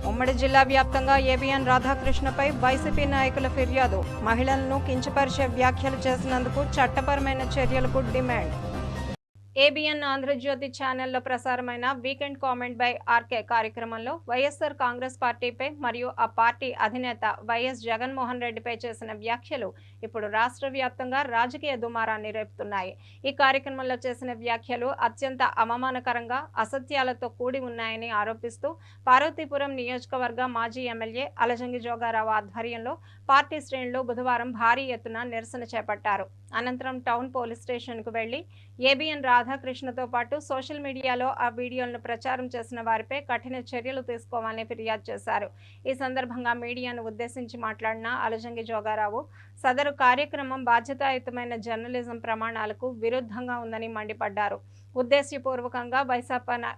ఉమ్మడి జిల్లా వ్యాప్తంగా ఏబిఎన్ రాధాకృష్ణపై వైసీపీ నాయకుల ఫిర్యాదు. మహిళలను కించపరిచే వ్యాఖ్యలు చేసినందుకు చట్టపరమైన చర్యలకు డిమాండ్. ఏబిఎన్ ఆంధ్రజ్యోతి ఛానల్లో ప్రసారమైన వీకెండ్ కామెంట్ బై ఆర్కే కార్యక్రమంలో వైఎస్ఆర్ కాంగ్రెస్ పార్టీపై మరియు ఆ పార్టీ అధినేత వైఎస్ జగన్మోహన్ రెడ్డిపై చేసిన వ్యాఖ్యలు ఇప్పుడు రాష్ట్ర వ్యాప్తంగా రాజకీయ దుమారాన్ని రేపుతున్నాయి. ఈ కార్యక్రమంలో చేసిన వ్యాఖ్యలు అత్యంత అవమానకరంగా, అసత్యాలతో కూడి ఉన్నాయని ఆరోపిస్తూ పార్వతీపురం నియోజకవర్గ మాజీ ఎమ్మెల్యే అలజంగి జోగారావు ఆధ్వర్యంలో పార్టీ శ్రేణులు బుధవారం భారీ ఎత్తున నిరసన చేపట్టారు. అనంతరం టౌన్ పోలీస్ స్టేషన్కు వెళ్లి ఏబిఎన్ రాధాకృష్ణతో పాటు సోషల్ మీడియాలో ఆ వీడియోలను ప్రచారం చేసిన వారిపై కఠిన చర్యలు తీసుకోవాలని ఫిర్యాదు చేశారు. ఈ సందర్భంగా మీడియాను ఉద్దేశించి మాట్లాడిన అలజంగి జోగారావు, సదరు కార్యక్రమం బాధ్యతాయుతమైన జర్నలిజం ప్రమాణాలకు విరుద్ధంగా ఉందని మండిపడ్డారు. ఉద్దేశ్యపూర్వకంగా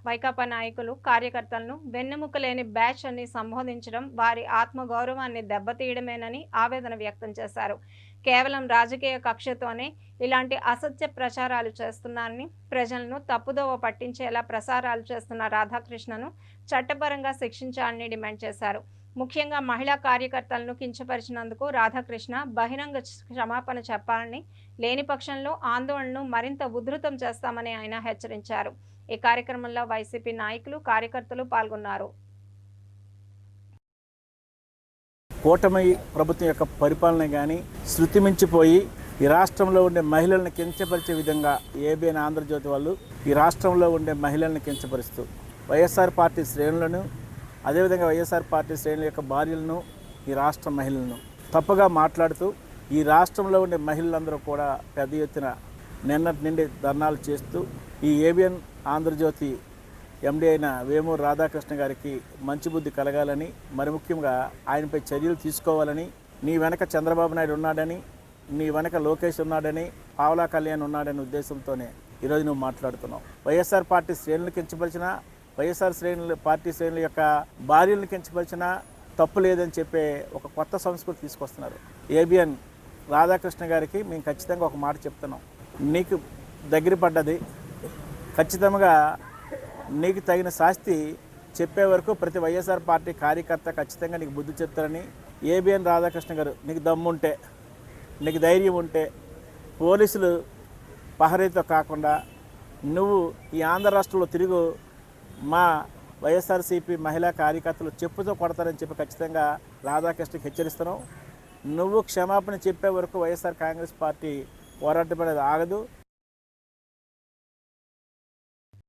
వైకాపా నాయకులు కార్యకర్తలను వెన్నెముక లేని బ్యాచ్ అని సంబోధించడం వారి ఆత్మగౌరవాన్ని దెబ్బతీయడమేనని ఆవేదన వ్యక్తం చేశారు. కేవలం రాజకీయ కక్షతోనే ఇలాంటి అసత్య ప్రచారాలు చేస్తున్నారని, ప్రజలను తప్పుదోవ పట్టించేలా ప్రసారాలు చేస్తున్న రాధాకృష్ణను చట్టపరంగా శిక్షించాలని డిమాండ్ చేశారు. ముఖ్యంగా మహిళా కార్యకర్తలను కించపరిచినందుకు రాధాకృష్ణ బహిరంగ క్షమాపణ చెప్పాలని, లేని పక్షంలో ఆందోళనను మరింత ఉధృతం చేస్తామని ఆయన హెచ్చరించారు. ఈ కార్యక్రమంలో వైసీపీ నాయకులు, కార్యకర్తలు పాల్గొన్నారు. కూటమి ప్రభుత్వం యొక్క పరిపాలన కానీ శృతి మించిపోయి ఈ రాష్ట్రంలో ఉండే మహిళలను కించపరిచే విధంగా ఏబిఎన్ ఆంధ్రజ్యోతి వాళ్ళు ఈ రాష్ట్రంలో ఉండే మహిళలను కించపరుస్తూ వైఎస్ఆర్ పార్టీ శ్రేణులను, అదేవిధంగా వైఎస్ఆర్ పార్టీ శ్రేణుల యొక్క భార్యలను, ఈ రాష్ట్ర మహిళలను తప్పుగా మాట్లాడుతూ ఈ రాష్ట్రంలో ఉండే మహిళలందరూ కూడా పెద్ద ఎత్తున నిన్నటి నుండి ధర్నాలు చేస్తూ ఈ ఏబిఎన్ ఆంధ్రజ్యోతి ఎండీ అయిన వేమూరు రాధాకృష్ణ గారికి మంచి బుద్ధి కలగాలని, మరి ముఖ్యంగా ఆయనపై చర్యలు తీసుకోవాలని, నీ వెనక చంద్రబాబు నాయుడు ఉన్నాడని, నీ వెనక లోకేష్ ఉన్నాడని, పావలా కళ్యాణ్ ఉన్నాడనే ఉద్దేశంతోనే ఈరోజు నువ్వు మాట్లాడుతున్నావు. వైఎస్ఆర్ పార్టీ శ్రేణులు కించపరిచిన, వైఎస్ఆర్ పార్టీ శ్రేణుల యొక్క భార్యలను కించపరిచిన తప్పు లేదని చెప్పే ఒక కొత్త సంస్కృతి తీసుకొస్తున్నారు. ఏబిఎన్ రాధాకృష్ణ గారికి మేము ఖచ్చితంగా ఒక మాట చెప్తున్నాం. నీకు దగ్గర పడ్డది, ఖచ్చితంగా నీకు తగిన శాస్తి చెప్పే వరకు ప్రతి వైఎస్ఆర్ పార్టీ కార్యకర్త ఖచ్చితంగా నీకు బుద్ధి చెప్తారని ఏబిఎన్ రాధాకృష్ణ గారు, నీకు దమ్ముంటే, నీకు ధైర్యం ఉంటే పోలీసులు పహరీతో కాకుండా నువ్వు ఈ ఆంధ్ర రాష్ట్రంలో తిరుగు, మా వైఎస్ఆర్సీపీ మహిళా కార్యకర్తలు చెప్పుతో కొడతారని చెప్పి ఖచ్చితంగా రాధాకృష్ణకి హెచ్చరిస్తున్నావు. నువ్వు క్షమాపణ చెప్పే వరకు వైఎస్ఆర్ కాంగ్రెస్ పార్టీ పోరాటం అనేది ఆగదు.